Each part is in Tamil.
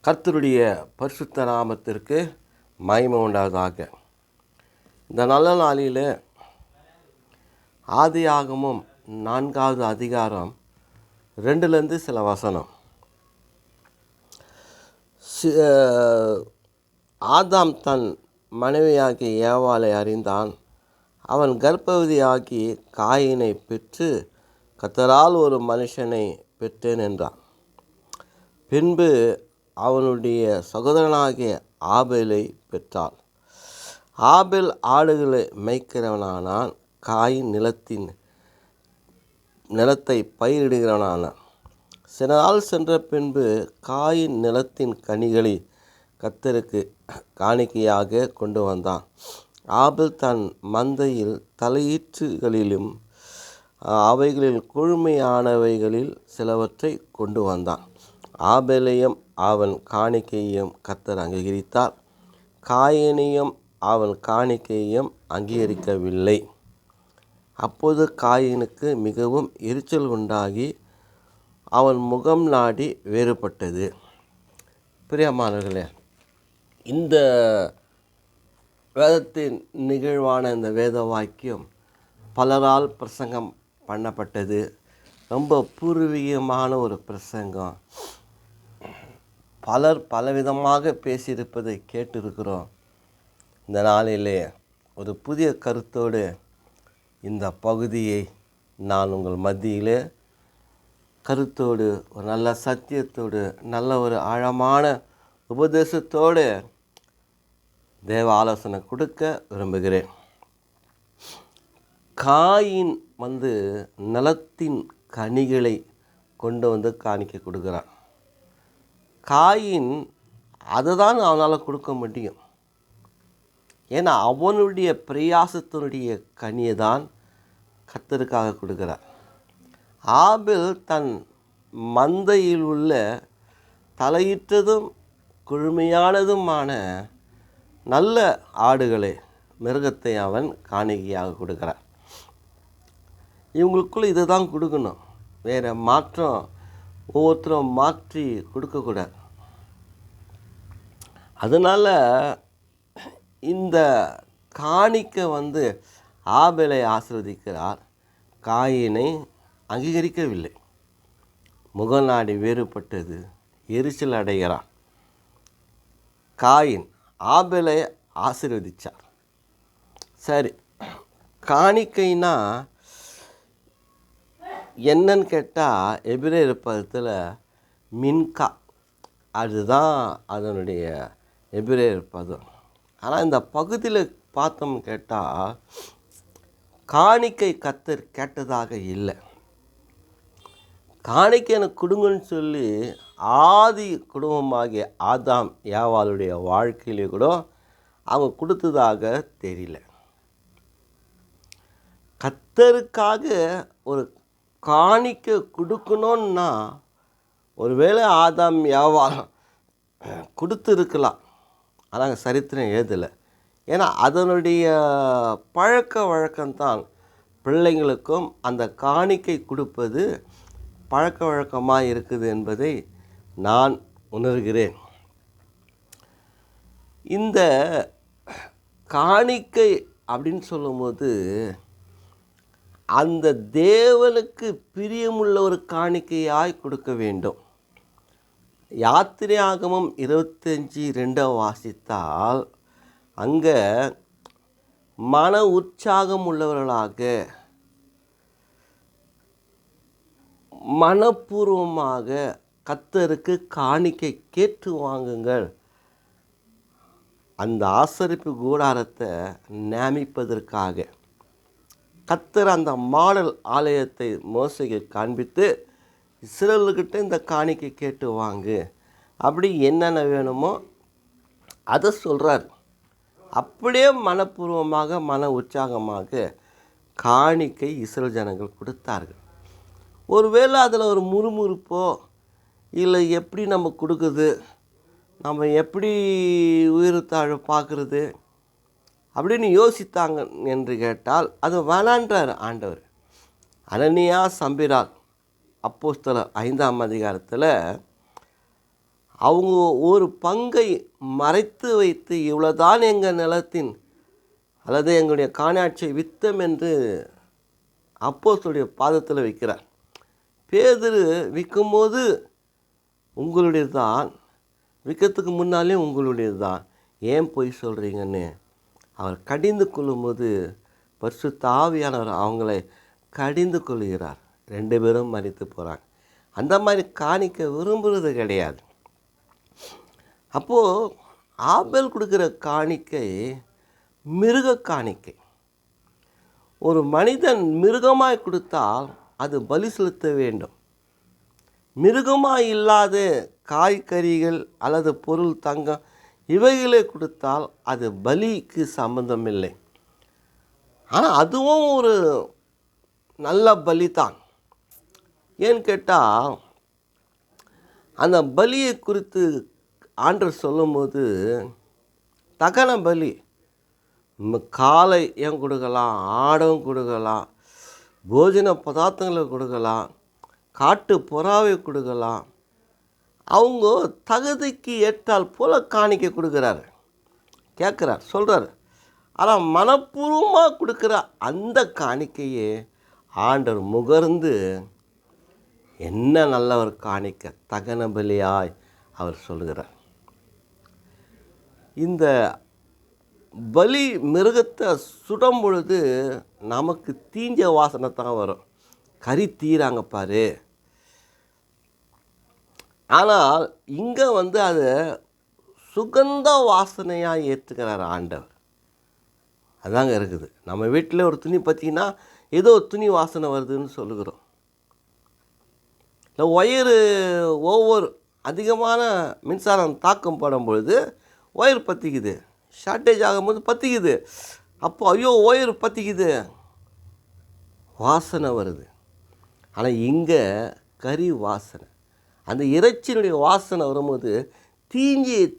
கர்த்தருடைய பரிசுத்த நாமத்திற்கு மகிமை உண்டாவதாக. இந்த நல்ல நாளில் ஆதியாகமம் 4வது அதிகாரம் 2லேருந்து சில வசனம். ஆதாம் தன் மனைவியாகி ஏவாளை அறிந்தான். அவன் கர்ப்பவதியாகி காயினை பெற்று கர்த்தரால் ஒரு மனுஷனை பெற்றேன் என்றான். பின்பு அவனுடைய சகோதரனாகிய ஆபேலை பெற்றாள். ஆபேல் ஆடுகளை மேய்க்கிறவனானான். காயின் நிலத்தை பயிரிடுகிறவனானான். சில நாள் சென்ற பின்பு காயின் நிலத்தின் கனிகளை கர்த்தருக்கு காணிக்கையாக கொண்டு வந்தான். ஆபேல் தன் மந்தையில் தலையீற்றுகளிலும் அவைகளில் கொழுமையானவைகளில் சிலவற்றை கொண்டு வந்தான். ஆபேலையும் அவன் காணிக்கையையும் கர்த்தர் அங்கீகரித்தார். காயினையும் அவன் காணிக்கையையும் அங்கீகரிக்கவில்லை. அப்போது காயினுக்கு மிகவும் எரிச்சல் உண்டாகி அவன் முகம் நாடி வேறுபட்டது. பிரியமானவர்களே, இந்த வேதத்தின் நிகழ்வான இந்த வேத வாக்கியம் பலரால் பிரசங்கம் பண்ணப்பட்டது. ரொம்ப பூர்வீகமான ஒரு பிரசங்கம். பலர் பலவிதமாக பேசியிருப்பதை கேட்டிருக்கிறோம். இந்த நாளிலே ஒரு புதிய கருத்தோடு இந்த பகுதியை நான் உங்கள் மத்தியிலே கருத்தோடு, ஒரு நல்ல சத்தியத்தோடு, நல்ல ஒரு ஆழமான உபதேசத்தோடு தேவ ஆலோசனை கொடுக்க விரும்புகிறேன். காயின் நிலத்தின் கனிகளை கொண்டு வந்து காணிக்க கொடுக்குறான். காயின் அதை தான் அவனால் கொடுக்க முடியும். ஏன்னா அவனுடைய பிரயாசத்தினுடைய கனியை தான் கர்த்தருக்காக கொடுக்குறார். ஆபேல் தன் மந்தையில் உள்ள தலையிட்டதும் கொழுமையானதுமான நல்ல ஆடுகளை, மிருகத்தை அவன் காணிக்கையாக கொடுக்குறார். இவங்களுக்குள்ள இதை தான் கொடுக்கணும். வேறு மாற்றம் ஒவ்வொருத்தரும் மாற்றி கொடுக்கக்கூடாது. அதனால் இந்த காணிக்கை ஆபேலை ஆசீர்வதிக்கிறார். காயினை அங்கீகரிக்கவில்லை. முகநாடி வேறுபட்டது. எரிச்சல் அடைகிறான். காயின் ஆபேலை ஆசீர்வதித்தார். சரி, காணிக்கைனா என்னன்னு கேட்டால் எபிரேயர் பதத்தில் மின்கா, அதுதான் அதனுடைய எபிரேயர் பதம். ஆனால் இந்த பகுதியில் பார்த்தோம் கேட்டால் காணிக்கை கர்த்தர் கேட்டதாக இல்லை. காணிக்கை எனக்கு கொடுங்கன்னு சொல்லி ஆதி குடும்பமாகிய ஆதாம் ஏவாளுடைய வாழ்க்கையிலே கூட அவங்க கொடுத்ததாக தெரியல. கர்த்தருக்காக ஒரு காணிக்கை கொடுக்கணுன்னா ஒருவேளை ஆதாம் ஏவாள் கொடுத்துருக்கலாம். ஆனால் சரித்திரம் ஏதலை. ஏன்னா அதனுடைய பழக்க வழக்கம்தான் பிள்ளைங்களுக்கும் அந்த காணிக்கை கொடுப்பது பழக்க வழக்கமாக இருக்குது என்பதை நான் உணர்கிறேன். இந்த காணிக்கை அப்படின்னு சொல்லும்போது அந்த தேவனுக்கு பிரியமுள்ள ஒரு காணிக்கையாய் கொடுக்க வேண்டும். யாத்திரையாகமம் 25:2 வாசித்தால் அங்கே மன உற்சாகம் உள்ளவர்களாக, மனப்பூர்வமாக கர்த்தருக்கு காணிக்கை கேட்டு வாங்குங்கள். அந்த ஆசரிப்பு கூடாரத்தை நியமிப்பதற்காக கர்த்தர் அந்த மாடல் ஆலயத்தை மோசேக்கு காண்பித்து இஸ்ரவேலுக்கிட்ட இந்த காணிக்கை கேட்டு வாங்கு, அப்படி என்னென்ன வேணுமோ அதை சொல்கிறார். அப்படியே மனப்பூர்வமாக மன உற்சாகமாக காணிக்கை இஸ்ரவேல் ஜனங்கள் கொடுத்தார்கள். ஒருவேளை அதில் ஒரு முறுமுறுப்போ இல்லை எப்படி நம்ம கொடுக்குது, நம்ம எப்படி உயிர்த்தாழ பார்க்குறது அப்படின்னு யோசித்தாங்க என்று கேட்டால் அது வேணான்றார் ஆண்டவர். அனனியா சம்பிரால் அப்போஸ்தலர் 5ஆம் அதிகாரத்தில் அவங்க ஒரு பங்கை மறைத்து வைத்து இவ்வளோதான் எங்கள் நிலத்தின் அல்லது எங்களுடைய காணியாட்சியை வித்தம் என்று அப்போஸ்தலருடைய பாதத்தில் வைக்கிறார். பேதுரு விற்கும்போது உங்களுடையது தான், விற்கிறதுக்கு முன்னாலே உங்களுடையது தான், ஏன் பொய் சொல்கிறீங்கன்னு அவர் கடிந்து கொள்ளும்போது பரிசுத்த ஆவியானவர் அவங்களை கடிந்து கொள்கிறார். 2 பேரும் மரித்து போகிறாங்க. அந்த மாதிரி காணிக்க விரும்புகிறது கிடையாது. அப்போது ஆபேல் கொடுக்குற காணிக்கை மிருக காணிக்கை. ஒரு மனிதன் மிருகமாய் கொடுத்தால் அது பலி செலுத்த வேண்டும். மிருகமாய் இல்லாத காய்கறிகள் அல்லது பொருள், தங்கம் இவைகளை கொடுத்தால் அது பலிக்கு சம்பந்தம் இல்லை. ஆனால் அதுவும் ஒரு நல்ல பலி தான். ஏன்னு கேட்டால் அந்த பலியை குறித்து ஆண்டவர் சொல்லும்போது தகன பலி காளை ஏன் கொடுக்கலாம், ஆடும் கொடுக்கலாம், போஜன பதார்த்தங்களை கொடுக்கலாம், காட்டு புறாவை கொடுக்கலாம். அவங்க தகுதிக்கு ஏற்றால் போல காணிக்க கொடுக்குறாரு, கேட்குறார், சொல்கிறார். ஆனால் மனப்பூர்வமாக கொடுக்குற அந்த காணிக்கையே ஆண்டவர் முகர்ந்து என்ன நல்லவர் காணிக்க தகன பலியாய் அவர் சொல்கிறார். இந்த பலி மிருகத்தை சுடும் பொழுது நமக்கு தீஞ்ச வாசனை தான் வரும். கறி தீராங்க பாரு. ஆனால் இங்கே அதை சுகந்த வாசனையாக ஏற்றுக்கிறார் ஆண்டவர். அதாங்க இருக்குது. நம்ம வீட்டில் ஒரு துணி பார்த்திங்கன்னா ஏதோ துணி வாசனை வருதுன்னு சொல்லுகிறோம். இல்லை ஒயரு ஒவ்வொரு அதிகமான மின்சாரம் தாக்கம் படும் பொழுது ஒயர் பற்றிக்குது, ஷார்ட்டேஜ் ஆகும்போது பற்றிக்குது. அப்போ ஐயோ ஒயர் பற்றிக்குது, வாசனை வருது. ஆனால் இங்கே கறி வாசனை, அந்த இறைச்சியினுடைய வாசனை வரும்போது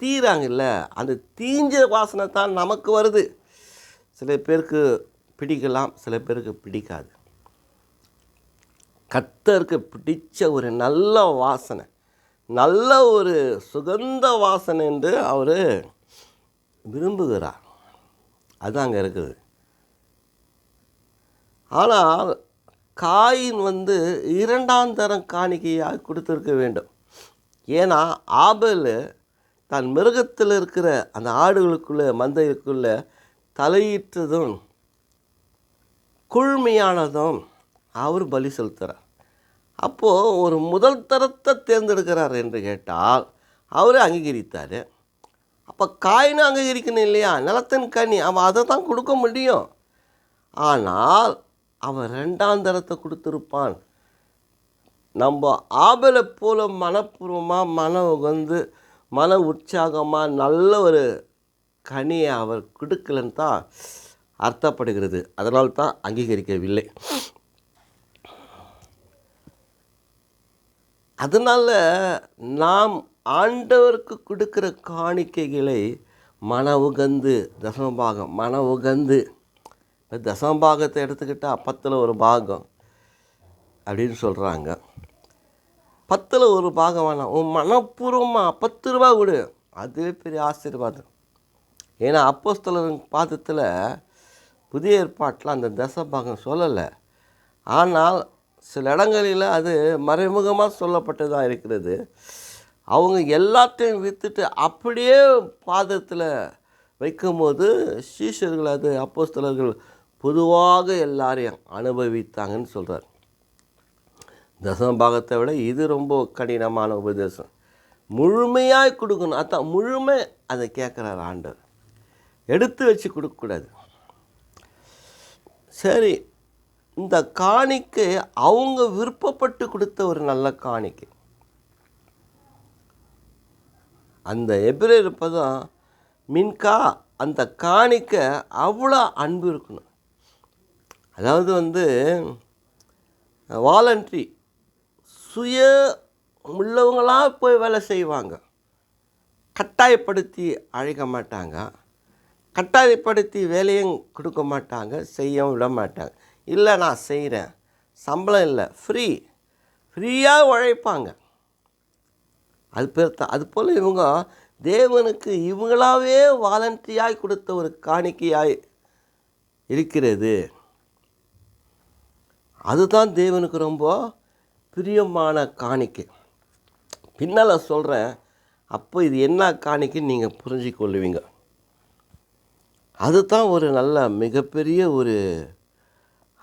தீராங்கல்ல, அந்த தீஞ்ச வாசனை தான் நமக்கு வருது. சில பேருக்கு பிடிக்கலாம், சில பேருக்கு பிடிக்காது. கர்த்தருக்கு பிடிச்ச ஒரு நல்ல வாசனை, நல்ல ஒரு சுகந்த வாசனை என்று அவர் விரும்புகிறார். அது அங்கே இருக்குது. ஆனால் காயின் 2ஆம் தரம் காணிக்கையாக கொடுத்துருக்க வேண்டும். ஏன்னா ஆபேல் தான் மிருகத்தில் இருக்கிற அந்த ஆடுகளுக்குள்ளே மந்தைக்குள்ளே தலையிட்டதும் குழுமையானதும் அவர் பலி செலுத்துகிறார். அப்போது ஒரு முதல் தரத்தை தேர்ந்தெடுக்கிறார் என்று கேட்டால் அவர் அங்கீகரித்தார். அப்போ காயினும் அங்கீகரிக்கணும் இல்லையா? நிலத்தின் கனி அவன் அதை தான் கொடுக்க முடியும். ஆனால் அவன் 2ஆம் தரத்தை கொடுத்துருப்பான். நம்ம ஆபேலை போல மனப்பூர்வமாக மன உற்சாகமாக நல்ல ஒரு கனியை அவர் கொடுக்கலன்னு தான் அர்த்தப்படுகிறது. அதனால் தான் அங்கீகரிக்கவில்லை. அதனால் நாம் ஆண்டவருக்கு கொடுக்குற காணிக்கைகளை மன உகந்து தசமபாகத்தை எடுத்துக்கிட்டால் 10ல் 1 பாகம் அப்படின்னு சொல்கிறாங்க. 10ல் 1 பாகம் வேணாம், உன் மனப்பூர்வமாக 10 ரூபா கொடு, அதுவே பெரிய ஆசீர்வாதம். ஏன்னா அப்போஸ்தலர் பாதத்தில் புதிய ஏற்பாட்டில் அந்த தசபாகம் சொல்லலை. ஆனால் சில இடங்களில் அது மறைமுகமாக சொல்லப்பட்டதாக இருக்கிறது. அவங்க எல்லாத்தையும் விற்றுட்டு அப்படியே பாதத்தில் வைக்கும்போது சீஷர்கள், அது அப்போஸ்தலர்கள் பொதுவாக எல்லாரையும் அனுபவித்தாங்கன்னு சொல்கிறார். தசமபாகத்தை விட இது ரொம்ப கடினமான உபதேசம். முழுமையாக கொடுக்கணும். அதான் முழுமை, அதை கேட்குறார் ஆண்டவர். எடுத்து வச்சு கொடுக்கக்கூடாது. சரி, இந்த காணிக்கை அவங்க விருப்பப்பட்டு கொடுத்த ஒரு நல்ல காணிக்கை. அந்த எபிரேயர் பதம் மின்கா, அந்த காணிக்கை அவ்வளோ அன்பு இருக்கணும். அதாவது வாலண்ட்ரி, சுய உள்ளவங்களாக போய் வேலை செய்வாங்க. கட்டாயப்படுத்தி அழைக்க மாட்டாங்க, கட்டாயப்படுத்தி வேலையும் கொடுக்க மாட்டாங்க, செய்யவும் விட மாட்டாங்க. இல்லை நான் செய்கிறேன், சம்பளம் இல்லை, ஃப்ரீயாக உழைப்பாங்க. அது பேர் தான். அதுபோல் இவங்க தேவனுக்கு இவங்களாவே வாலண்டரியாய் கொடுத்த ஒரு காணிக்கையாய் இருக்கிறது. அதுதான் தேவனுக்கு ரொம்ப பிரியமான காணிக்கை. பின்னால் சொல்கிறேன். அப்போ இது என்ன காணிக்கைன்னு நீங்கள் புரிஞ்சு கொள்ளுவீங்க. அதுதான் ஒரு நல்ல மிகப்பெரிய ஒரு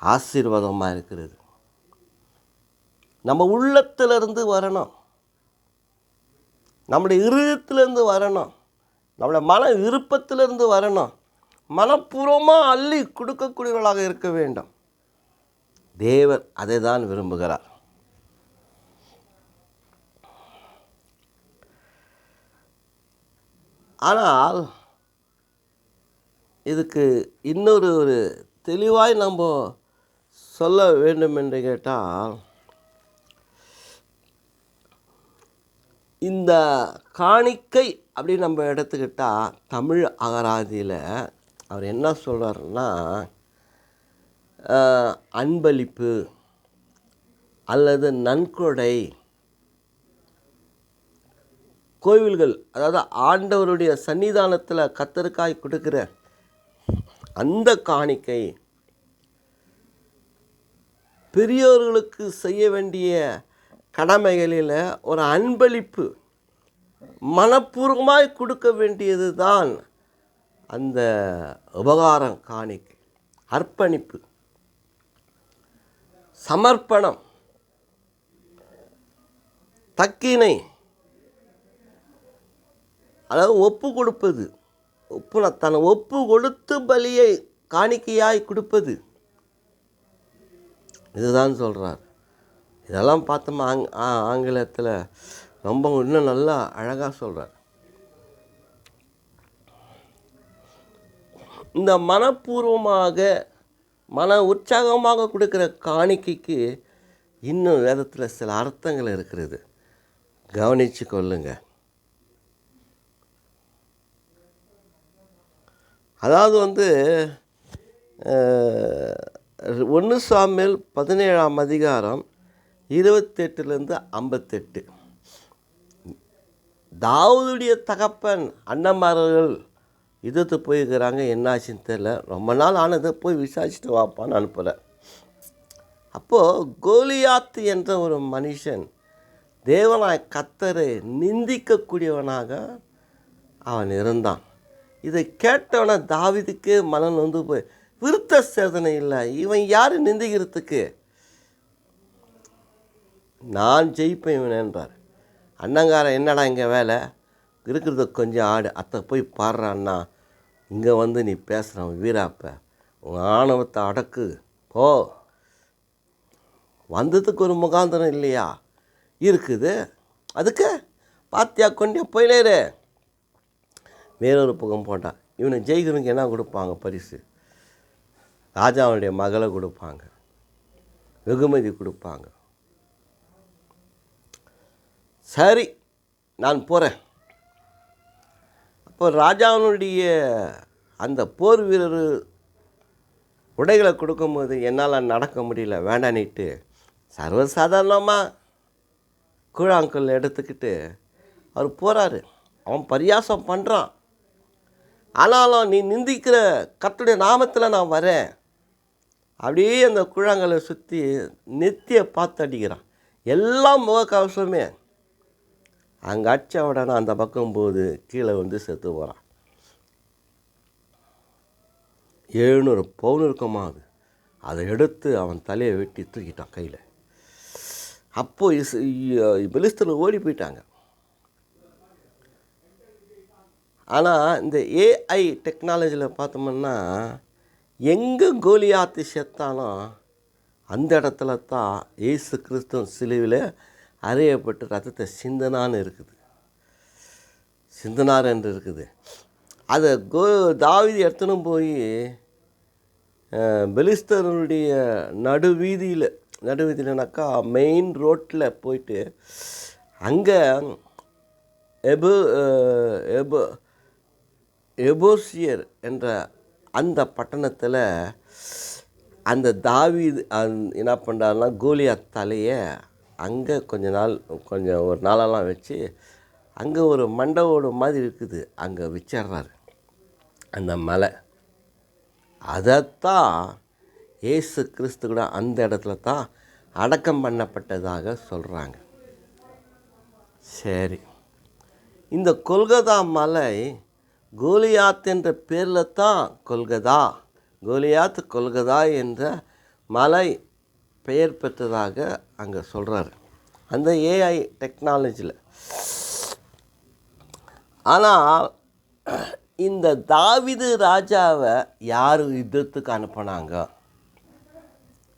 ஆசீர்வாதமாக இருக்கிறது. நம்ம உள்ளத்திலிருந்து வரணும், நம்முடைய இருதயத்திலேருந்து வரணும், நம்முடைய மன விருப்பத்திலிருந்து வரணும், மனப்பூர்வமாக அள்ளி கொடுக்கக்கூடியவர்களாக இருக்க வேண்டும். தேவன் அதை தான் விரும்புகிறார். ஆனால் இதுக்கு இன்னொரு ஒரு தெளிவாய் நம்ம சொல்ல வேண்டும் என்று கேட்டால், இந்த காணிக்கை அப்படின்னு நம்ம எடுத்துக்கிட்டால் தமிழ் அகராதியில் அவர் என்ன சொல்கிறாருன்னா, அன்பளிப்பு அல்லது நன்கொடை. கோவில்கள், அதாவது ஆண்டவருடைய சன்னிதானத்தில் கத்தருக்காய் கொடுக்குற அந்த காணிக்கை, பெரியோர்களுக்கு செய்ய வேண்டிய கடமைகளில் ஒரு அன்பளிப்பு, மனப்பூர்வமாய் கொடுக்க வேண்டியது தான் அந்த உபகாரம், காணிக்கை, அர்ப்பணிப்பு, சமர்ப்பணம், தக்கினை, அதாவது ஒப்பு கொடுப்பது. தன்னை ஒப்பு கொடுத்து பலியை காணிக்கையாய் கொடுப்பது. இதுதான் சொல்கிறார். இதெல்லாம் பார்த்தோமா ஆங்கிலத்தில் ரொம்ப இன்னும் நல்லா அழகாக சொல்கிறார். இந்த மனப்பூர்வமாக மன உற்சாகமாக கொடுக்குற காணிக்கைக்கு இன்னும் வேதத்தில் சில அர்த்தங்கள் இருக்கிறது. கவனித்து கொள்ளுங்க. அதாவது 1 சாமுவேல் 17ஆம் அதிகாரம் 28-58. தாவீதுடைய தகப்பன் அண்ணன்மார்கள் யுத்தத்துக்கு போயிருக்கிறாங்க. என்னாச்சுன்னு தெரியல. ரொம்ப நாள் ஆனதை போய் விசாரிச்சுட்டு வாப்பான்னு அனுப்புகிறேன். அப்போது கோலியாத் என்ற ஒரு மனுஷன் தேவனாய் கர்த்தரை நிந்திக்கக்கூடியவனாக அவன் இருந்தான். இதை கேட்டவன தாவீதுக்கு மனம் வந்து போய் விருத்த சேதனை இல்லை. இவன் யார் நிந்திக்கிறதுக்கு? நான் ஜெயிப்பேன் இவன் என்றார். அண்ணங்காரன், என்னடா இங்கே வேலை இருக்கிறத கொஞ்சம் ஆடு, அத்தை போய் பாடுறான்னா இங்கே நீ பேசுகிறான் வீராப்ப, உன் ஆணவத்தை அடக்கு போ. வந்ததுக்கு ஒரு முகாந்திரம் இல்லையா? இருக்குது. அதுக்கு பாத்தியா கொண்டியா போயினேரு. வேறொரு பக்கம் போட்டான். இவனை ஜெயிக்கிறவனுக்கு என்ன கொடுப்பாங்க? பரிசு. ராஜாவுடைய மகளை கொடுப்பாங்க, வெகுமதி கொடுப்பாங்க. சரி, நான் போகிறேன். அப்போ ராஜாவினுடைய அந்த போர் வீரர் உடைகளை கொடுக்கும்போது என்னால் நடக்க முடியல, வேண்டானிட்டு சர்வசாதாரணமாக கூழாங்கல் எடுத்துக்கிட்டு அவர் போகிறாரு. அவன் பரியாசம் பண்ணுறான். ஆனாலும் நீ நிந்திக்கிற கர்த்தருடைய நாமத்தில் நான் வரேன். அப்படியே அந்த கூழாங்கலை சுற்றி நெத்தியை பார்த்து அடிக்கிறான். எல்லாம் முகக்கவசமே. அங்கே அடித்த உடனே அந்த பக்கம் போது கீழே செத்து போகிறான். 700 பவுன் இருக்குமா அது. அதை எடுத்து அவன் தலையை வெட்டி தூக்கிட்டான் கையில். அப்போது பெலிஸ்தர்கள் ஓடி போயிட்டாங்க. ஆனால் இந்த ஏஐ டெக்னாலஜியில் பார்த்தோம்னா எங்கே கோலியாத்து செத்தாலும் அந்த இடத்துல தான் இயேசு கிறிஸ்து சிலுவையில் அறையப்பட்டு ரத்தத்தை சிந்தனான்னு இருக்குது, சிந்தனார் என்று இருக்குது. அதை தாவீது எடுத்துன்னு போய் பெலிஸ்தருடைய நடுவீதியிலனாக்கா மெயின் ரோட்டில் போயிட்டு அங்கே எபோசியர் என்ற அந்த பட்டணத்தில் அந்த தாவீது என்ன பண்ணுறாருன்னா கோலியாத் தலையை அங்கே கொஞ்சம் ஒரு நாளெல்லாம் வச்சு அங்கே ஒரு மண்டபோடு மாதிரி இருக்குது, அங்கே வச்சிடுறாரு அந்த மலை. அதைத்தான் இயேசு கிறிஸ்து கூட அந்த இடத்துல தான் அடக்கம் பண்ணப்பட்டதாக சொல்கிறாங்க. சரி, இந்த கொல்கதா மலை கோலியாத் என்ற பேரில் தான் கோலியாத் கொல்கதா என்ற மலை பெயர் பெற்றதாக அங்கே சொல்கிறாரு அந்த ஏஐ டெக்னாலஜியில். ஆனால் இந்த தாவீது ராஜாவை யார் யுத்தத்துக்கு அனுப்புனாங்க?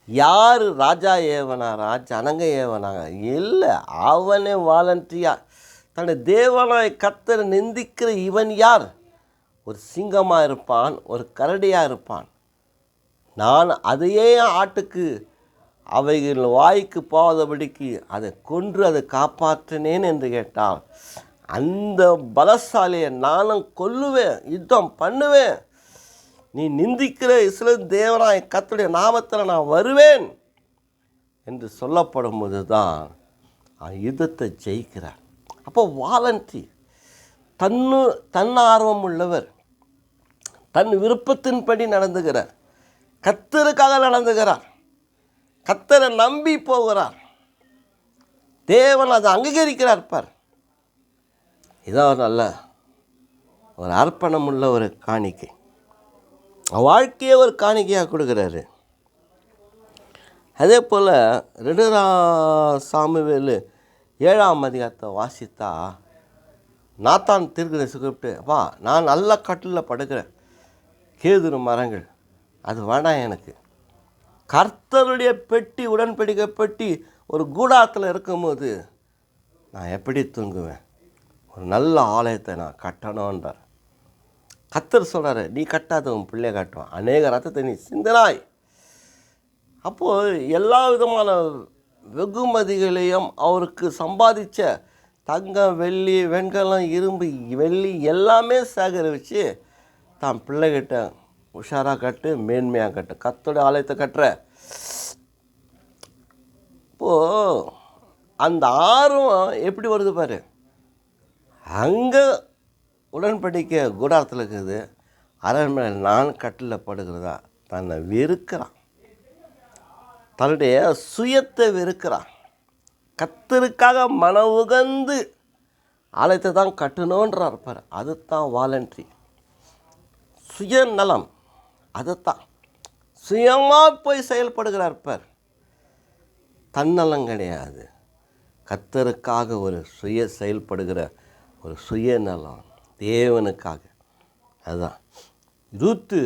யார் ராஜா ஏவனாரா, ஜனங்க ஏவனாங்க? இல்லை, அவனே வாலண்டியாக தன்னுடைய தேவனாய் கர்த்தரை நிந்திக்கிற இவன் யார்? ஒரு சிங்கமாக இருப்பான், ஒரு கரடியாக இருப்பான். நான் அதையே ஆட்டுக்கு அவைகள் வாய்க்கு போகாதபடிக்கு அதை கொன்று அதை காப்பாற்றினேன் என்று கேட்டால், அந்த பலசாலியை நானும் கொல்லுவேன், யுத்தம் பண்ணுவேன். நீ நிந்திக்கிற இஸ்ரவேல் தேவனாய் கர்த்தருடைய நாமத்தில் நான் வருவேன் என்று சொல்லப்படும் போது தான் யுத்தத்தை ஜெயிக்கிறார். அப்போ வாலண்டி, தன்னார்வம் உள்ளவர், தன் விருப்பத்தின்படி நடந்துகிறார், கர்த்தருக்காக நடந்துகிறார், கர்த்தரை நம்பி போகிறார், தேவன் அதை அங்கீகரிக்கிறார். பார், இதான் நல்ல ஒரு அர்ப்பணம் உள்ள ஒரு காணிக்கை. வாழ்க்கையே ஒரு காணிக்கையாக கொடுக்குறாரு. அதே போல் 2 சாமுவேல் 7ஆம் அதிகாரத்தை வாசித்தா, நாத்தான் தீர்க்கதரிசி கூப்பிட்டு, அப்பா நான் நல்ல கட்டிலில் படுக்கிறேன், கேதுரு மரங்கள் அது வேண்டாம் எனக்கு. கர்த்தருடைய பெட்டி, உடன்படிக்கை பெட்டி ஒரு கூடாரத்தில் இருக்கும்போது நான் எப்படி தூங்குவேன்? ஒரு நல்ல ஆலயத்தை நான் கட்டணுன்றார். கர்த்தர் சொல்கிறாரு, நீ கட்டாத உன் பிள்ளைய கட்டுவான், அநேக ரத்தத்தை நீ சிந்தினாய். அப்போது எல்லா விதமான வெகுமதிகளையும் அவருக்கு சம்பாதிச்ச தங்கம், வெள்ளி, வெண்கலம், இரும்பு, வெள்ளி எல்லாமே சேகரித்து தான் பிள்ளைகிட்ட உஷாராக கட்டு, மேன்மையாக கட்டு, கர்த்தருடைய ஆலயத்தை கட்டுற. இப்போது அந்த ஆர்வம் எப்படி வருது பாரு. அங்கே உடன்படிக்கை கூடாரத்தில் இருக்குது, அரண்மனை நான் கட்டில் படுகிறதா தன்னை வெறுக்கிறான், தன்னுடைய சுயத்தை வெறுக்கிறான். கர்த்தருக்காக மன உகந்து ஆலயத்தை தான் கட்டணுன்றார் பார். அதுதான் வாலண்ட்ரி, சுயநலம். அதுதான் சுயமாக போய் செயல்படுகிறார் பார். தன்னலம் கிடையாது, கர்த்தருக்காக ஒரு செயல்படுகிற ஒரு சுயநலம், தேவனுக்காக. அதுதான் ரூத்து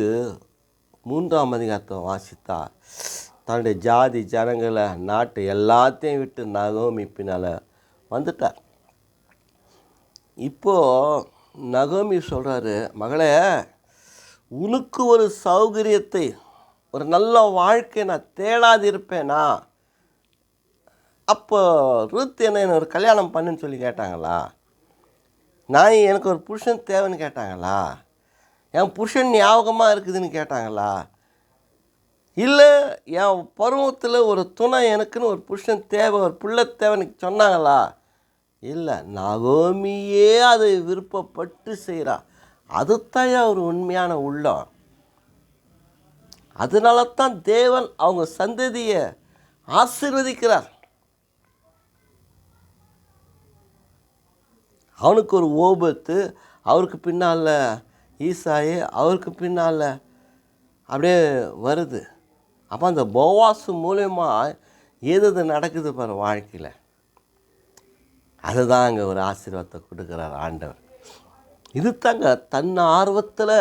3ஆம் அதிகாரத்தை வாசித்தா, தன்னுடைய ஜாதி ஜனங்களை நாட்டு எல்லாத்தையும் விட்டு நகோமி பின்னால் வந்துட்டார். இப்போது நகோமி சொல்கிறாரு, மகளே உனக்கு ஒரு சௌகரியத்தை, ஒரு நல்ல வாழ்க்கை நான் தேடாதிருப்பேனா? அப்போ ரூத் என்ன ஒரு கல்யாணம் பண்ணுன்னு சொல்லி கேட்டாங்களா? நான் எனக்கு ஒரு புருஷன் தேவைன்னு கேட்டாங்களா? என் புருஷன் ஞாபகமாக இருக்குதுன்னு கேட்டாங்களா? இல்லை என் பருவத்தில் ஒரு துணை எனக்குன்னு ஒரு புருஷன் தேவை, ஒரு பிள்ளை தேவைன்னு சொன்னாங்களா? இல்லை, நகோமியே அதை விருப்பப்பட்டு செய்கிறா. அதுதான் ஒரு உண்மையான உள்ளம். அதனால தான் தேவன் அவங்க சந்ததியை ஆசீர்வதிக்கிறார். அவனுக்கு ஒரு ஓபத்து, அவருக்கு பின்னால் ஈசாயி, அவருக்கு பின்னால் அப்படியே வருது. அப்போ அந்த போவாசு மூலயமா எது நடக்குது பாரு வாழ்க்கையில். அதுதான் அங்கே ஒரு ஆசீர்வாதத்தை கொடுக்குறார் ஆண்டவர். இது தாங்க தன் ஆர்வத்தில்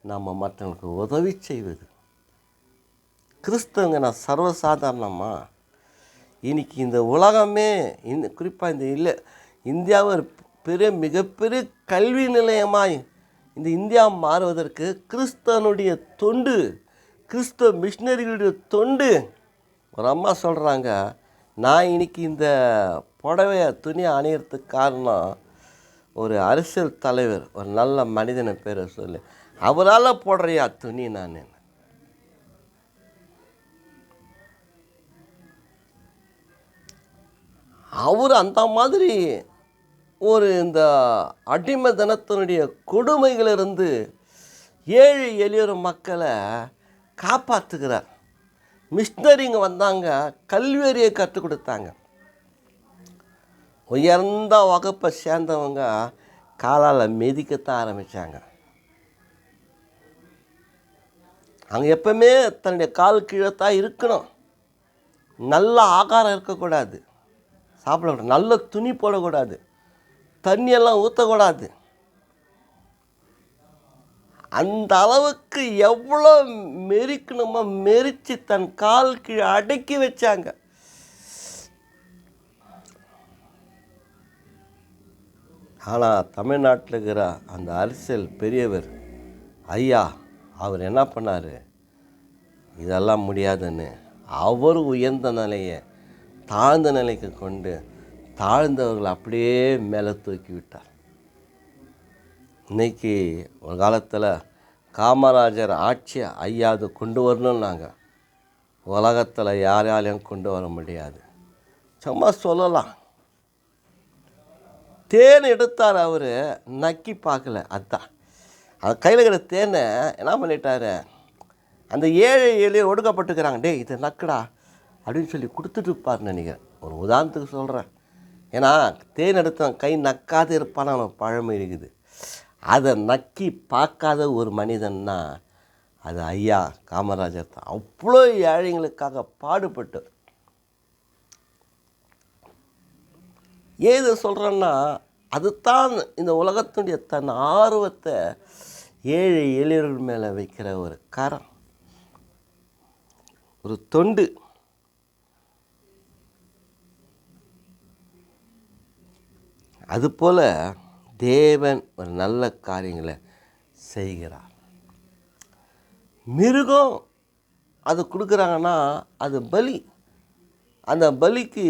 நம்ம மற்றவங்களுக்கு உதவி செய்வது. கிறிஸ்தவங்க நான் சர்வசாதாரணமாக இன்றைக்கி இந்த உலகமே குறிப்பாக இந்த இந்தியாவை ஒரு மிகப்பெரிய கல்வி நிலையமாய் இந்த இந்தியா மாறுவதற்கு கிறிஸ்தவனுடைய தொண்டு, கிறிஸ்தவ மிஷினரிகளுடைய தொண்டு. ஒரு அம்மா சொல்கிறாங்க, நான் இன்றைக்கி இந்த புடவையை துணியை அணியறதுக்கு காரணம் ஒரு அரசியல் தலைவர், ஒரு நல்ல மனிதனை பேரை சொல்லி, அவரால் போடுறியா துணி நான். அவர் அந்த மாதிரி ஒரு இந்த அடிமைத்தனத்தினுடைய கொடுமைகளிலிருந்து ஏழை எளியோர் மக்களை காப்பாற்றுகிறார். மிஷினரிங்க வந்தாங்க, கல்வியறியை கற்றுக் கொடுத்தாங்க. உயர்ந்த வகுப்பை சேர்ந்தவங்க காலால் மிதிக்கத்தான் ஆரம்பித்தாங்க. அவங்க எப்பவுமே தன்னுடைய கால் கீழே தான் இருக்கணும். நல்ல ஆகாரம் இருக்கக்கூடாது, சாப்பிடக்கூடாது, நல்ல துணி போடக்கூடாது, தண்ணியெல்லாம் ஊற்றக்கூடாது. அந்த அளவுக்கு எவ்வளோ மெரிக்கணுமோ மெரித்து தன் கால் கீழே அடக்கி வச்சாங்க. ஆனால் தமிழ்நாட்டில் இருக்கிற அந்த அரசியல் பெரியவர் ஐயா அவர் என்ன பண்ணார், இதெல்லாம் முடியாதுன்னு அவர் உயர்ந்த நிலையை தாழ்ந்த நிலைக்கு கொண்டு தாழ்ந்தவர்களை அப்படியே மேலே தூக்கி விட்டார். இன்றைக்கி ஒரு காலத்தில் காமராஜர் ஆட்சி ஐயா அது கொண்டு வரணும்னாங்க. உலகத்தில் யாராலையும் கொண்டு வர முடியாது. சும்மா சொல்லலாம். தேன் எடுத்தார், அவர் நக்கி பார்க்கல. அதுதான் அது கையில் இருக்கிற தேனை என்ன பண்ணிட்டார், அந்த ஏழை எளிய ஒடுக்கப்பட்டுக்கிறாங்க, டே இதை நக்குடா அப்படின்னு சொல்லி கொடுத்துட்டு இருப்பார்னு நினைக்கிறேன். ஒரு உதாரணத்துக்கு சொல்கிறேன். ஏன்னா தேன் எடுத்த கை நக்காது இருப்பான்னு அவனுக்கு பழமை இருக்குது. அதை நக்கி பார்க்காத ஒரு மனிதன்னா அது ஐயா காமராஜர் தான். அவ்வளோ ஏழைங்களுக்காக பாடுபட்டு. ஏது சொல்கிறேன்னா, அதுதான் இந்த உலகத்துடைய தன் ஆர்வத்தை ஏழை எளியர்கள் மேலே வைக்கிற ஒரு கரம், ஒரு தொண்டு. அதுபோல் தேவன் ஒரு நல்ல காரியங்களை செய்கிறார். மிருகம் அது கொடுக்குறாங்கன்னா அது பலி. அந்த பலிக்கு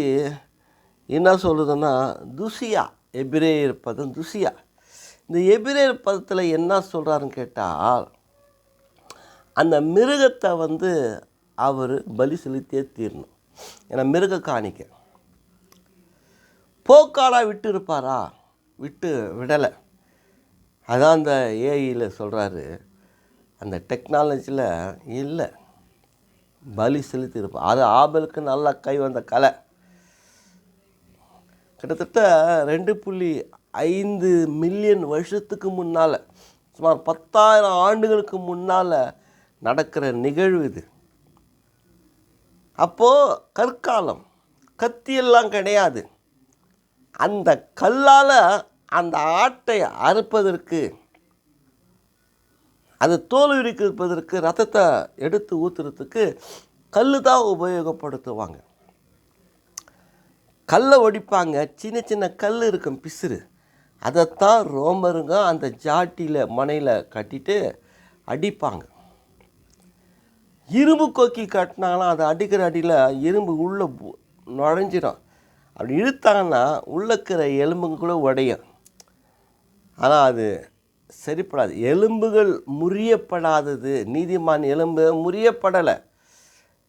என்ன சொல்லுதுன்னா துசியா, எபிரேயர் பதம் துசியா. இந்த எபிரேயர் பதத்தில் என்ன சொல்கிறாருன்னு கேட்டால், அந்த மிருகத்தை அவர் பலி செலுத்தியே தீரணும். ஏன்னா மிருக காணிக்க போக்காடாக விட்டு இருப்பாரா, விடலை. அதான் அந்த ஏஐயில் சொல்கிறாரு, அந்த டெக்னாலஜியில் இல்லை, பலி செலுத்தி இருப்பார். அது ஆபலுக்கு நல்லா கை வந்த கலை. கிட்டத்தட்ட 2.5 மில்லியன் வருஷத்துக்கு முன்னால், சுமார் 10,000 ஆண்டுகளுக்கு முன்னால் நடக்கிற நிகழ்வு இது. அப்போது கற்காலம், கத்தியெல்லாம் கிடையாது. அந்த கல்லால் அந்த ஆட்டை அறுப்பதற்கு, அது தோல் உரிப்பதற்கு, ரத்தத்தை எடுத்து ஊற்றுறதுக்கு கல் தான் உபயோகப்படுத்துவாங்க. கல்லை ஒடிப்பாங்க. சின்ன சின்ன கல் இருக்கும், பிசுறு. அதைத்தான் ரோமருங்க அந்த ஜாட்டியில் மனையில் கட்டிட்டு அடிப்பாங்க. இரும்பு கொக்கி கட்டினாங்கன்னா அதை அடிக்கிற அடியில் இரும்பு உள்ளே நுழைஞ்சிடும். அப்படி இழுத்தாங்கன்னா உள்ளே இருக்கிற எலும்புங்க கூட உடையும். ஆனால் அது சரிப்படாது. எலும்புகள் முறியப்படாதது. நீதிமான் எலும்பு முறியப்படலை.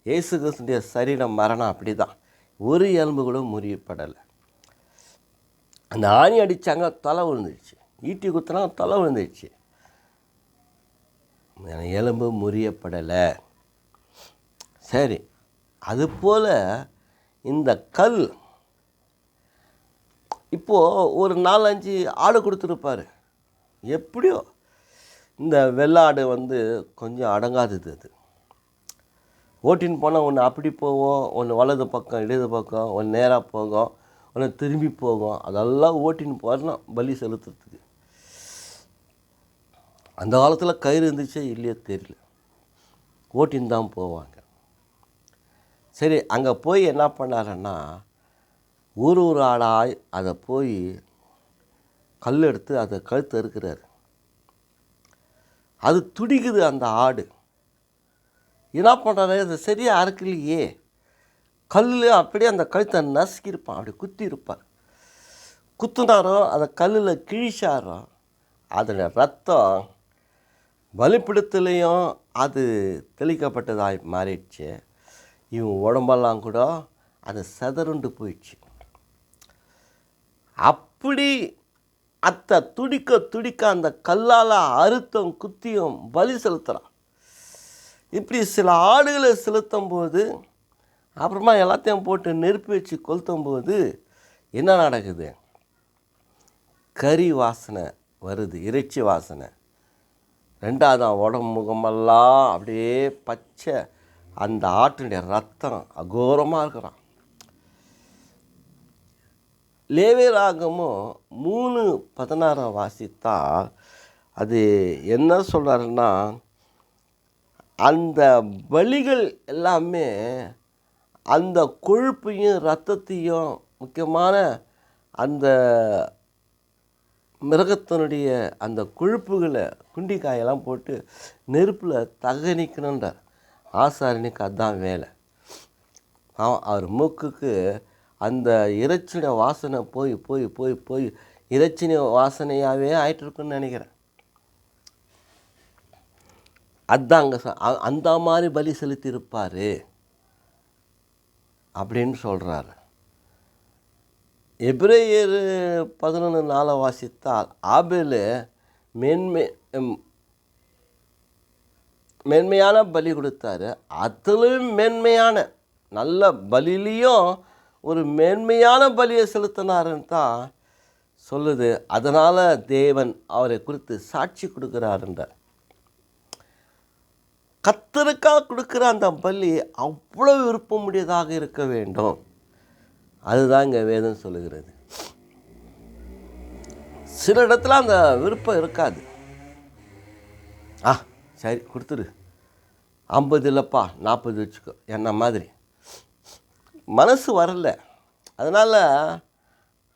இயேசு கிறிஸ்துடைய சரீரம் மரணம் அப்படி தான், ஒரு எலும்பு கூட முறியப்படலை. அந்த ஆணி அடித்தாங்க, தலை விழுந்துடுச்சு. ஈட்டி குத்துனா தலை விழுந்துடுச்சு. எலும்பு முறியப்படலை. சரி, அதுபோல் இந்த கல் இப்போது ஒரு 4-5 ஆடு கொடுத்துருப்பார். எப்படியோ இந்த வெள்ளாடு கொஞ்சம் அடங்காதது. அது ஓட்டின்னு போனால் ஒன்று அப்படி போகும், ஒன்று வலது பக்கம் இடது பக்கம், ஒன்று நேராக போகும், ஒன்று திரும்பி போகும். அதெல்லாம் ஓட்டின்னு போகிறோம் பலி செலுத்துறதுக்கு. அந்த காலத்தில் கயிறு இருந்துச்சே இல்லையோ தெரியல, ஓட்டின்னு தான் போவாங்க. சரி, அங்கே போய் என்ன பண்ணாருன்னா, ஒரு ஆடாய் அதை போய் கல் எடுத்து அதை கழுத்து அறுக்கிறாரு. அது துடிக்குது அந்த ஆடு. என்ன பண்ணுறாரு, அது சரியாக அறுக்கலையே. கல் அப்படியே அந்த கழுத்தை நசுக்கியிருப்பான், அப்படி குத்தி இருப்பார். குத்துனாரோ அதை கல்லில் கிழிச்சாரோ அதோட ரத்தம் பலிப்பிடத்துலேயும் அது தெளிக்கப்பட்டதாய் மாறிடுச்சு. இவன் உடம்பெல்லாம் கூட அது சதறுண்டு போயிடுச்சு. அப்படி அத்தை துடிக்க துடிக்க அந்த கல்லால் அறுத்தம் குத்தியும் பலி செலுத்துகிறான். இப்படி சில ஆடுகளை செலுத்தும் போது அப்புறமா எல்லாத்தையும் போட்டு நெருப்பி வச்சு கொளுத்தும் போது என்ன நடக்குது? கறி வாசனை வருது, இறைச்சி வாசனை. ரெண்டாவது உடம்பு முகமெல்லாம் அப்படியே பச்சை, அந்த ஆட்டினுடைய ரத்தம் அகோரமாக இருக்கிறான். லேவியராகமும் 3:16 வாசித்தால் அது என்ன சொல்கிறாருன்னா, அந்த பலிகள் எல்லாமே அந்த கொழுப்பையும் இரத்தத்தையும் முக்கியமான அந்த மிருகத்தினுடைய அந்த கொழுப்புகளை குண்டிக்காயெல்லாம் போட்டு நெருப்பில் தகனிக்கணுன்றார். ஆசாரியனுக்கு அதுதான் வேலை. அவர் மூக்குக்கு அந்த இறைச்சின வாசனை போய் போய் போய் போய் இறைச்சின வாசனையாகவே ஆயிட்டுருக்குன்னு நினைக்கிறேன். அதுதான் அங்கே அந்த மாதிரி பலி செலுத்தியிருப்பார் அப்படின்னு சொல்கிறாரு. எபிரேயர் 11:4 வாசித்தால் ஆபேல் மேன்மையான பலி கொடுத்தாரு. அதிலும் மேன்மையான நல்ல பலியிலையும் ஒரு மேன்மையான பலியை செலுத்தினாருன்னு தான் சொல்லுது. அதனால் தேவன் அவரை குறித்து சாட்சி கொடுக்குறாருன்றார். கர்த்தருக்காக கொடுக்குற அந்த பலி அவ்வளோ விருப்பமுடையதாக இருக்க வேண்டும். அதுதான் இங்கே வேதம் சொல்லுகிறது. சில இடத்துல அந்த விருப்பம் இருக்காது. சரி கொடுத்துரு, 50 இல்லைப்பா 40 வச்சுக்கோ, என்ன மாதிரி மனசு வரல. அதனால்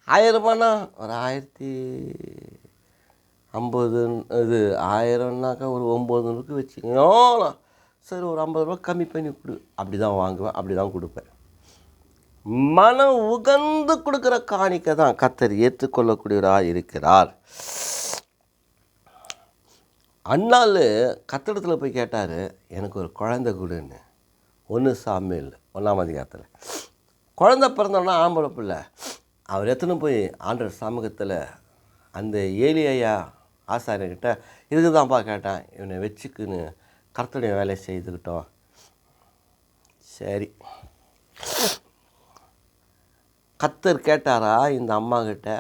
1000 ரூபானா ஒரு 1050, இது 1000னாக்கா ஒரு 900 வச்சுக்கோ. சரி ஒரு 50 ரூபா கம்மி பண்ணி கொடு, அப்படி தான் வாங்குவேன், அப்படி தான் கொடுப்பேன். மனம் உகந்து கொடுக்குற காணிக்கை தான் கர்த்தர் ஏற்றுக்கொள்ளக்கூடியவராக இருக்கிறார். அண்ணாள் கர்த்தரிடத்தில் போய் கேட்டார், எனக்கு ஒரு குழந்தை கொடுன்னு. 1 சாமுவேல் 1ஆம் அதிகாரத்தில் குழந்தை பிறந்தோன்னா ஆம்பளை பிள்ளை. அவர் எத்தனை போய் ஆண்டவர் சமூகத்தில் அந்த ஏலியா ஆசாரியர்கிட்ட இதுக்கு தான்ப்பா கேட்டேன், இவனை வச்சுக்குன்னு கர்த்தருடைய வேலையை செய்துக்கிட்டோம். சரி, கர்த்தர் கேட்டாரா இந்த அம்மா கிட்ட,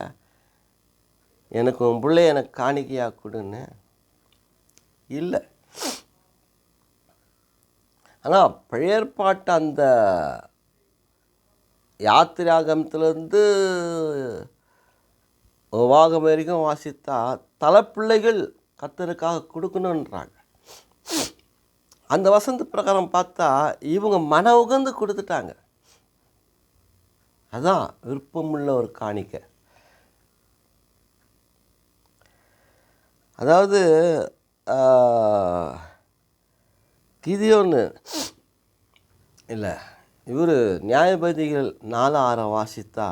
எனக்கு உன் பிள்ளை எனக்கு காணிக்கையாக கொடுன்னு? இல்லை. ஆனால் பழைய ஏற்பாட்டு அந்த யாத்திராகமத்திலேருந்து உபாகமம் வரைக்கும் வாசித்தா தலைப்பிள்ளைகள் கர்த்தருக்காக கொடுக்கணுன்றாங்க. அந்த வசந்த பிரகாரம் பார்த்தா இவங்க மன உகந்து கொடுத்துட்டாங்க. அதான் விருப்பமுள்ள ஒரு காணிக்கை. அதாவது கிதியோன்னு இல்லை, இவர் நியாயபதிகள் 4:6 வாசித்தா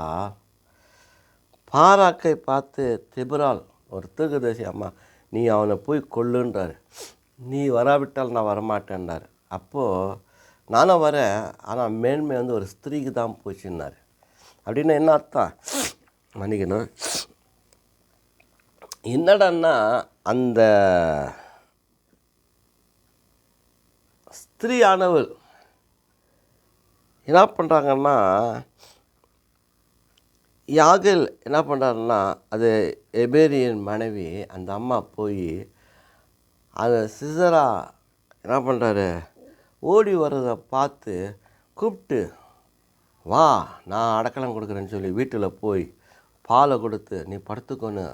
பாராக்கை பார்த்து தெபுரால் ஒரு தீர்க்கதரிசி, அம்மா நீ அவனை போய் கொல்லுன்றார். நீ வராவிட்டால் நான் வரமாட்டேன்னார். அப்போது நானும் வரேன், ஆனால் மேன்மை வந்து ஒரு ஸ்திரீக்கு தான் போச்சுன்னார். அப்படின்னா என்ன அர்த்தம்? மன்னிக்கணும், என்னடான்னா அந்த ஸ்திரீயானவள் என்ன பண்ணுறாங்கன்னா, யாகல் என்ன பண்ணுறாருன்னா, அது எபேரியின் மனைவி அந்த அம்மா போய் அந்த சிசரா என்ன பண்ணுறாரு, ஓடி வர்றதை பார்த்து கூப்பிட்டு வா நான் அடக்கலம் கொடுக்குறேன்னு சொல்லி வீட்டில் போய் பாலை கொடுத்து நீ படுத்துக்கொன்னு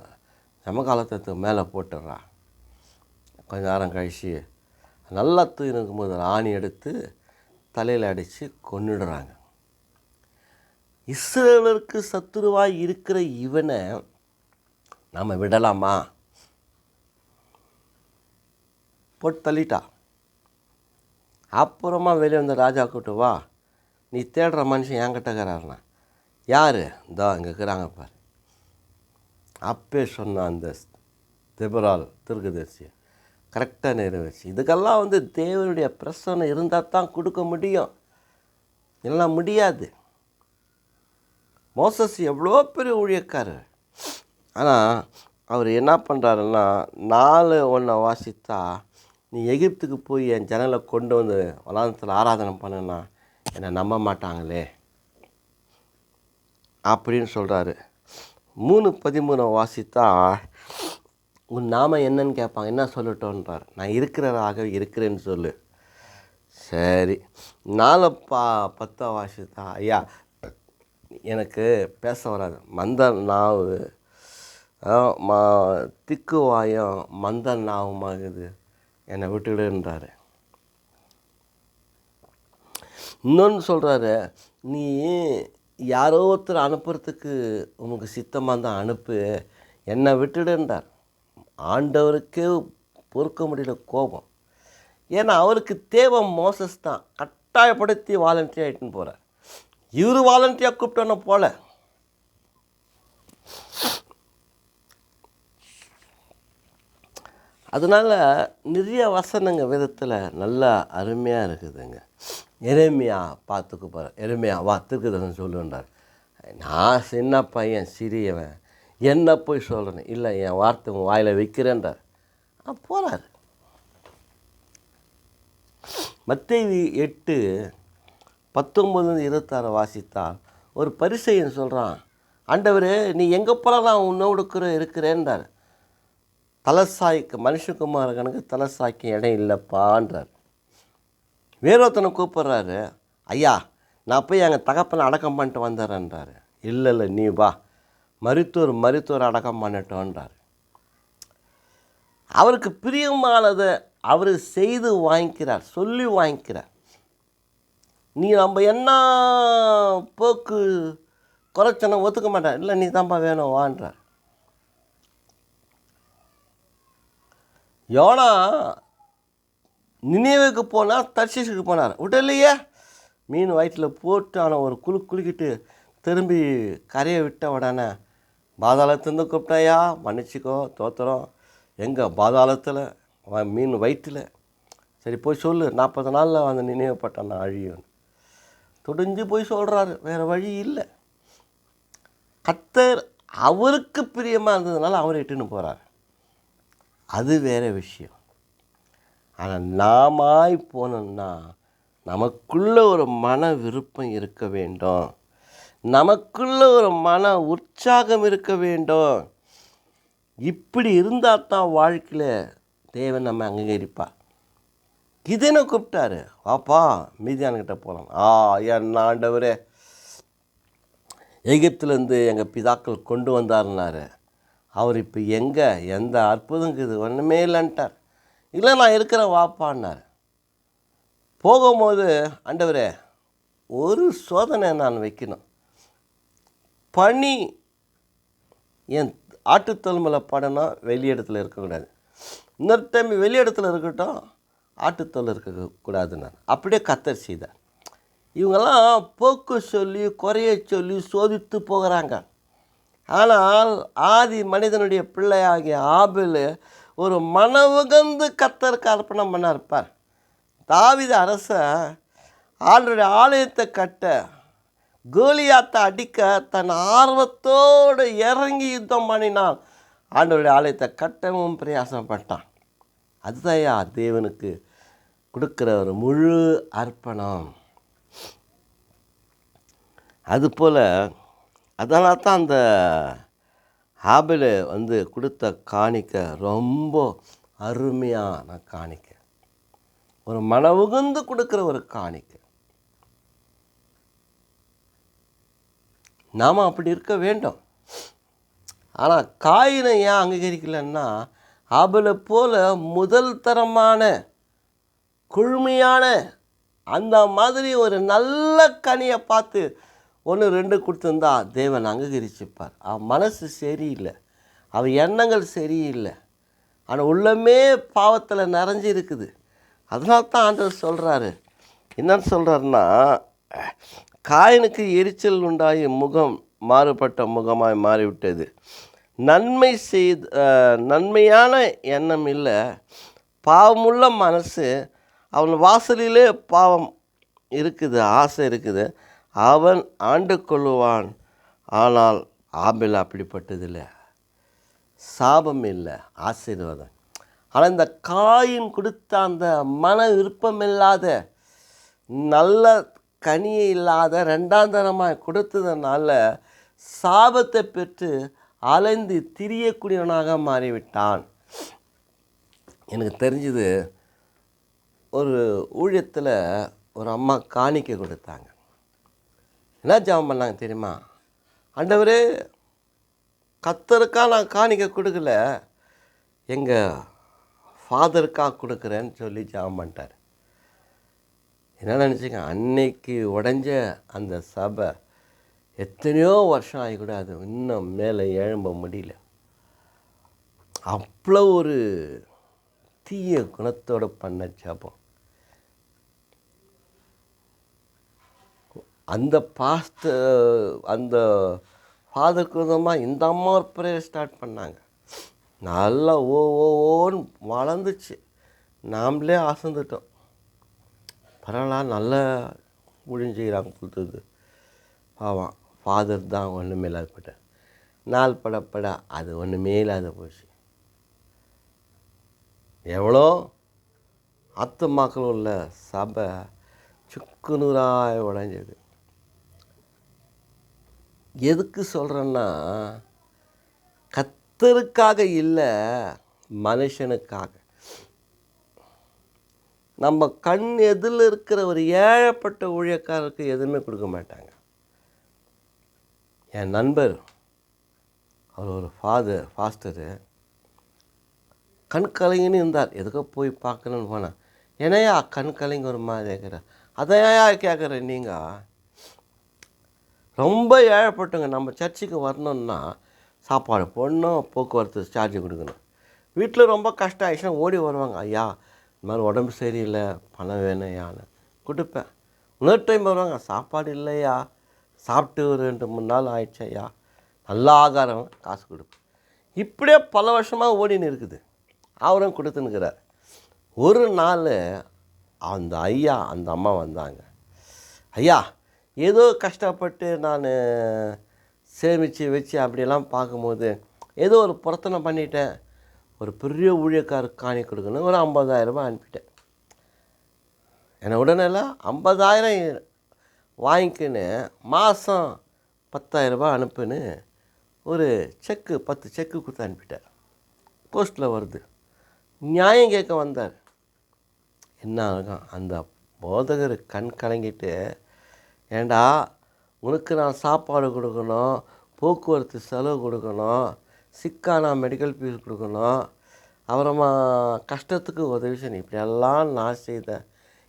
சமகாலத்துக்கு மேலே போட்டுடுறா. கொஞ்ச நேரம் கழிச்சு நல்லா தூங்கி இருக்கும்போது ஆணி எடுத்து தலையில் அடித்து கொன்னுடுறாங்க. இஸ்ரவேலருக்கு சத்துருவாய் இருக்கிற இவனை நாம் விடலாமா? போட்டு தள்ளிட்டா. அப்புறமா வெளியே வந்த ராஜா கூட்டு வா, நீ தேடுற மனுஷன் என்கிட்ட இருக்கிறாருண்ணா. யார்? இந்தா இங்கே இருக்கிறாங்க பாரு. அப்பே சொன்ன அந்த தெபுரால் தீர்க்கதரிசி கரெக்டாக நிறைவேச்சு. இதுக்கெல்லாம் வந்து தேவனுடைய பிரசன்னம் இருந்தால் தான் கொடுக்க முடியும், இல்லைன்னா முடியாது. மோசஸ் எவ்வளோ பெரிய ஊழியக்காரர், ஆனால் அவர் என்ன பண்ணுறாருன்னா 4:1 வாசித்தா, நீ எகிப்துக்கு போய் என் ஜனங்களை கொண்டு வந்து வனாந்தரத்தில் ஆராதனை பண்ணுன்னா என்னை நம்ப மாட்டாங்களே அப்படின்னு சொல்கிறாரு. 3:13 வாசித்தா, உன் நாம என்னன்னு கேட்பாங்க. என்ன சொல்லட்டோன்றார். நான் இருக்கிறதாக இருக்கிறேன்னு சொல்லு. சரி. 4:10 வாசித்தா, ஐயா எனக்கு பேச வராது, மந்த நாவு திக்கு வாயம் மந்த நாவுமாகுது, என்னை விட்டுடுன்றாரு. இன்னொன்று சொல்கிறாரு, நீ யாரோ ஒருத்தர் அனுப்புறதுக்கு உனக்கு சித்தமாக தான் அனுப்பு, என்னை விட்டுடுன்றார். ஆண்டவருக்கே பொறுக்க முடியல கோபம். ஏன்னா அவருக்கு தேவை மோசஸ் தான். கட்டாயப்படுத்தி வாலண்டியர் ஆகிட்டுன்னு போகிறார். இவர் வாலண்டியாக கூப்பிட்டோன்னு போல. அதனால் நிறைய வசனங்க விதத்தில் நல்லா அருமையாக இருக்குதுங்க. எரேமியா பார்த்துக்கு போகிறார். எரேமியா வா தீர்க்கதரிசனம் சொல்லுன்றார். நான் சின்ன பையன், சிறியவன், என்ன போய் சொல்கிறேன், இல்லை என் வார்த்தை உன் வாயில் வைக்கிறேன்றார். போகிறார். மத்தேயு 8:19-26 வாசித்தால் ஒரு பரிசேயன் சொல்கிறான், ஆண்டவரே நீ எங்கே போல நான் உன்னோடு இருக்கிறேன்றார். தலசாய்க்கு மனுஷகுமார கணக்கு தலசாய்க்கு இடம் இல்லைப்பான்றார். வேறொருத்தனை கூப்பிட்றாரு, ஐயா நான் போய் எங்கள் தகப்பனை அடக்கம் பண்ணிட்டு வந்துடுறேன்றாரு. இல்லை நீ வா, மருத்துவர் அடக்கம் பண்ணட்டோன்றார். அவருக்கு பிரியமானதை அவர் செய்து வாங்கிக்கிறார், சொல்லி வாங்கிக்கிறார். நீ நம்ம என்ன போக்கு குறைச்சனை ஒத்துக்க மாட்டார். இல்லை நீ தான்ப்பா வேணும் வான்றார். யோனா நினைவுக்கு போனால் தர்ஷீசுக்கு போனார். விடலையே, மீன் வயிற்றில் போட்டு ஆனால் ஒரு குலுக்கிட்டு திரும்பி கரையை விட்ட உடனே பாதாளத்துலேருந்து கூப்பிட்டாயா, மன்னிச்சிக்கோ தோத்திரம், எங்கே பாதாளத்தில் மீன் வயிற்றில், சரி போய் சொல்லு 40 நாளில் வந்து நினைவுப்பட்டான் நான் அழியும். துடிஞ்சு போய் சொல்கிறாரு, வேறு வழி இல்லை. கர்த்தர் அவருக்கு பிரியமாக இருந்ததுனால அவர் இட்டுன்னு போகிறார். அது வேறு விஷயம். ஆனால் நாமாய் போனோம்னா நமக்குள்ள ஒரு மன விருப்பம் இருக்க வேண்டும், நமக்குள்ள ஒரு மன உற்சாகம் இருக்க வேண்டும். இப்படி இருந்தால் தான் வாழ்க்கையில் தேவன் நம்ம அங்கீகரிப்பார். கிதியோனை கூப்பிட்டாரு, வாப்பா மீதியான்கிட்ட போகலாம். என் ஆண்டவரே, எகிப்துலேருந்து எங்கள் பிதாக்கள் கொண்டு வந்தாருன்னாரு. அவர் இப்போ எங்கே, எந்த அற்புதங்குது, ஒன்றுமே இல்லைன்ட்டார். இல்லை நான் இருக்கிறேன் வாப்பான்னார். போகும்போது, ஆண்டவரே ஒரு சோதனை நான் வைக்கணும், பனி என் ஆட்டுத்தொழும்பில் படணும், வெளி இடத்துல இருக்கக்கூடாது. இன்னொரு டைம் வெளி இடத்துல இருக்கட்டும், ஆட்டுத்தொல் இருக்கக்கூடாதுன்னார். அப்படியே கர்த்தர் செய்தார். இவங்கெல்லாம் போக்கு சொல்லி குறைய சொல்லி சோதித்து போகிறாங்க. ஆனால் ஆதி மனிதனுடைய பிள்ளையாகிய ஆபேல் ஒரு மனவுகந்து கர்த்தருக்கு அர்ப்பணம் பண்ண இருப்பார். தாவீது அரசன் ஆண்டவருடைய ஆலயத்தை கட்ட, கோலியாத்தை அடிக்க தன் ஆர்வத்தோடு இறங்கி யுத்தம் பண்ணினான். ஆண்டவருடைய ஆலயத்தை கட்டவும் பிரயாசப்பட்டான். அதுதான் தேவனுக்கு கொடுக்குற ஒரு முழு அர்ப்பணம். அதுபோல் அதனால தான் அந்த ஆபேல் கொடுத்த காணிக்கை ரொம்ப அருமையான காணிக்கை, ஒரு மனவுகந்து கொடுக்குற ஒரு காணிக்கை. நாம் அப்படி இருக்க வேண்டும். ஆனால் காயினை ஏன் அங்கீகரிக்கலைன்னா, ஆபேலை போல் முதல் தரமான குழுமையான அந்த மாதிரி ஒரு நல்ல கனியை பார்த்து 1-2 கொடுத்துருந்தா தேவன் அங்கீகரிச்சுப்பார். அவன் மனசு சரியில்லை, அவன் எண்ணங்கள் சரியில்லை, ஆனால் உள்ளமே பாவத்தில் நிறைஞ்சி இருக்குது. அதனால தான் ஆண்டவர் சொல்கிறாரு, என்னன்னு சொல்கிறாருன்னா, காயினுக்கு எரிச்சல் உண்டாகி முகம் மாறுபட்ட முகமாய் மாறிவிட்டது. நன்மையான எண்ணம் இல்லை, பாவமுள்ள மனசு, அவன் வாசலிலே பாவம் இருக்குது, ஆசை இருக்குது, அவன் ஆண்டு கொள்ளுவான். ஆனால் ஆபேல் அப்படிப்பட்டதில்லை. சாபம் இல்லை, ஆசீர்வாதம். ஆனால் இந்த காயின் கொடுத்த அந்த மன விருப்பமில்லாத நல்ல கனியை இல்லாத ரெண்டாம் தரமாக கொடுத்ததுனால சாபத்தை பெற்று அலைந்து திரியக்கூடியவனாக மாறிவிட்டான். எனக்கு தெரிஞ்சது, ஒரு ஊழியத்தில் ஒரு அம்மா காணிக்கை கொடுத்தாங்க. என்ன ஜெபம் பண்ணாங்க தெரியுமா? ஆண்டவரே, கர்த்தருக்காக நான் காணிக்கை கொடுக்கல, எங்கள் ஃபாதருக்காக கொடுக்குறேன்னு சொல்லி ஜெபம் பண்ணிட்டார். என்ன நினச்சிங்க, அன்னைக்கு உடைஞ்ச அந்த சபை எத்தனையோ வருஷம் ஆகி கூட அது இன்னும் மேலே எழும்ப முடியல. அவ்வளோ ஒரு தீய குணத்தோடு பண்ண ஜெபம். அந்த அந்த ஃபாதருக்கு விதமாக இந்த அம்மா ஒரு ப்ரேயர் ஸ்டார்ட் பண்ணாங்க. நல்லா ஓன்னு வளர்ந்துச்சு. நாம்ளே அசந்துட்டோம். பரவாயில்ல, நல்லா முடிஞ்சுக்கிறாங்க கொடுத்தது. பாவம் ஃபாதர் தான் ஒன்றுமே இல்லாத போயிட்டார். நாள் படப்பட அது ஒன்றுமே இல்லாத போச்சு. எவ்வளோ ஆத்துமாக்கள் உள்ள சபை சுக்குநூறாக உடைஞ்சது. எதுக்கு சொல்கிறேன்னா, கர்த்தருக்காக இல்லை, மனுஷனுக்காக. நம்ம கண் எதில் இருக்கிற ஒரு ஏழப்பட்ட ஊழியக்காரருக்கு எதுவுமே கொடுக்க மாட்டாங்க. என் நண்பர், அவர் ஒரு ஃபாஸ்டரு, கண் கலங்கின்னு இருந்தார். எதுக்கோ போய் பார்க்கணுன்னு போனேன். என்னையா கண் கலங்கி ஒரு மாதிரி கேட்குறேன். அதையா கேட்குறேன்? நீங்கள் ரொம்ப ஏழப்பட்டவங்க. நம்ம சர்ச்சுக்கு வரணுன்னா சாப்பாடு போடணும், போக்குவரத்து சார்ஜ் கொடுக்கணும். வீட்டில் ரொம்ப கஷ்டம் ஆயிடுச்சுன்னா ஓடி வருவாங்க. ஐயா, இந்த மாதிரி உடம்பு சரியில்லை, பணம் வேணும் ஐயான்னு கொடுப்பேன். இன்னொரு டைம் வருவாங்க, சாப்பாடு இல்லையா, சாப்பிட்டு ஒரு 2-3 நாள் ஆயிடுச்சு ஐயா, நல்ல ஆகாரம், காசு கொடுப்பேன். இப்படியே பல வருஷமாக ஓடின்னு இருக்குது. அவரும் கொடுத்துன்னுக்கிறார். ஒரு நாள் அந்த ஐயா அந்த அம்மா வந்தாங்க. ஐயா, ஏதோ கஷ்டப்பட்டு நான் சேமித்து வச்சு அப்படியெல்லாம் பார்க்கும்போது ஏதோ ஒரு பொருத்தனை பண்ணிட்டேன். ஒரு பெரிய ஊழியக்காரருக்கு காணி கொடுக்கணும், ஒரு 50,000 ரூபாய் அனுப்பிட்டேன். என்னை உடனேலாம் 50,000 வாங்கிக்கின்னு மாதம் 10,000 ரூபாய் அனுப்புன்னு ஒரு 10 செக்கு கொடுத்து அனுப்பிட்டார். போஸ்ட்டில் வருது. நியாயம் கேட்க வந்தார். என்ன ஆகும், அந்த போதகர் கண் கலங்கிட்டு, ஏண்டா உனக்கு நான் சாப்பாடு கொடுக்கணும், போக்குவரத்து செலவு கொடுக்கணும், சிக்கானா மெடிக்கல் ஃபீஸ் கொடுக்கணும், அப்புறமா கஷ்டத்துக்கு உதவி செய்யணும், இப்படியெல்லாம் நான் செய்தேன்.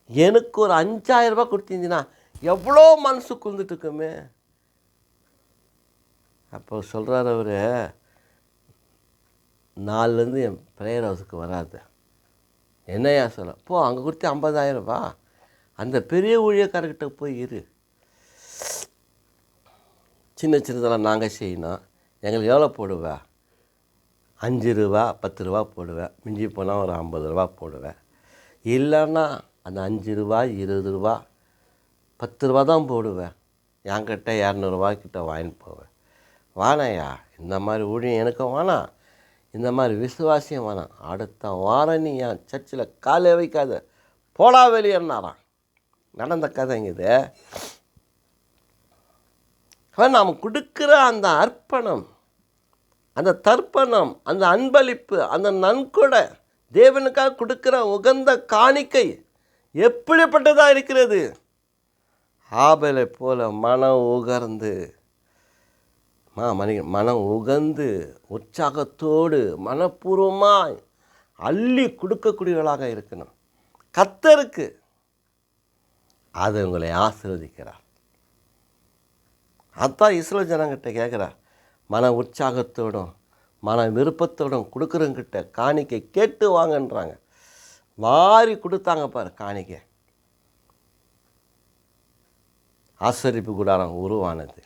எனக்கு ஒரு 5,000 ரூபாய் கொடுத்தீங்கன்னா எவ்வளோ மனசு குந்துட்டு இருக்குமே. அப்போ சொல்கிறார் அவர், நாலுலேருந்து என் ப்ரேயர் ஹவுஸுக்கு வராது. என்னையா சொல்ல, போ அங்கே கொடுத்து 50,000 ரூபா அந்த பெரிய ஊழியக்காரர்கிட்ட போய் இரு. சின்ன சின்னதெல்லாம் நாங்கள் செய்யணும், எங்களுக்கு எவ்வளோ போடுவேன்? 5 ரூபா 10 ரூபா போடுவேன், மிஞ்சி போனால் ஒரு 50 ரூபா போடுவேன். இல்லைன்னா அந்த 5 ரூபா 20 ரூபா 10 ரூபா தான் போடுவேன். என்கிட்ட 200 ரூபாய்க்கிட்ட வாங்கிட்டு போவேன். வானாயா, இந்த மாதிரி ஊழியம் எனக்கும் வேணாம், இந்த மாதிரி விசுவாசியம் வேணாம். அடுத்த வாரம் நீ என் சர்ச்சில் காலை வைக்காத, போடா வெளியேறினாராம். நடந்த கதைங்க இது. நாம் கொடுக்குற அந்த அர்ப்பணம், அந்த தர்ப்பணம், அந்த அன்பளிப்பு, அந்த நன்கொடை, தேவனுக்காக கொடுக்குற உகந்த காணிக்கை எப்படிப்பட்டதாக இருக்கிறது? ஆபேலை போல மனம் உகந்து உற்சாகத்தோடு மனப்பூர்வமாக அள்ளி கொடுக்கக்கூடியவர்களாக இருக்கணும். கர்த்தருக்கு அது உங்களை ஆசீர்வதிக்கிறார். அதான் இஸ்ரவேல் ஜனங்கிட்ட கேட்குறார், மன உற்சாகத்தோடும் மன விருப்பத்தோடும் கொடுக்குறவங்கிட்ட காணிக்கை கேட்டு வாங்கன்றாங்க. வாரி கொடுத்தாங்க பாரு காணிக்கை. ஆசரிப்பு கூடாரம் உருவானது.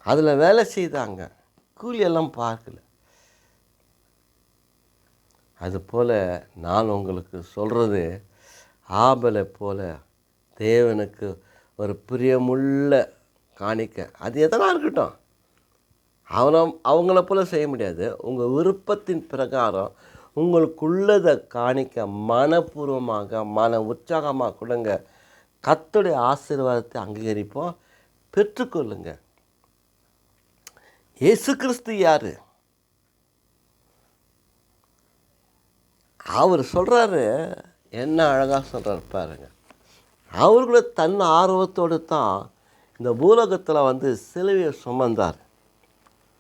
அதில் வேலை செய்தாங்க, கூலியெல்லாம் பார்க்கல. அதுபோல் நான் உங்களுக்கு சொல்கிறது, ஆபேலை போல தேவனுக்கு ஒரு பிரியமுள்ள காணிக்கை, அது எதனா இருக்கட்டும், அவங்கள போல் செய்ய முடியாது. உங்கள் விருப்பத்தின் பிரகாரம் உங்களுக்குள்ளதை காணிக்க மனப்பூர்வமாக மன உற்சாகமாக கொடுங்க. கர்த்தருடைய ஆசீர்வாதத்தை அங்கீகரிப்போம், பெற்றுக்கொள்ளுங்க. இயேசு கிறிஸ்து யார்? அவர் சொல்கிறாரு, என்ன அழகாக சொல்கிறார் பாருங்க. அவர் கூட தன் ஆர்வத்தோடு தான் இந்த பூலோகத்தில் வந்து சிலுவையை சுமந்தார்.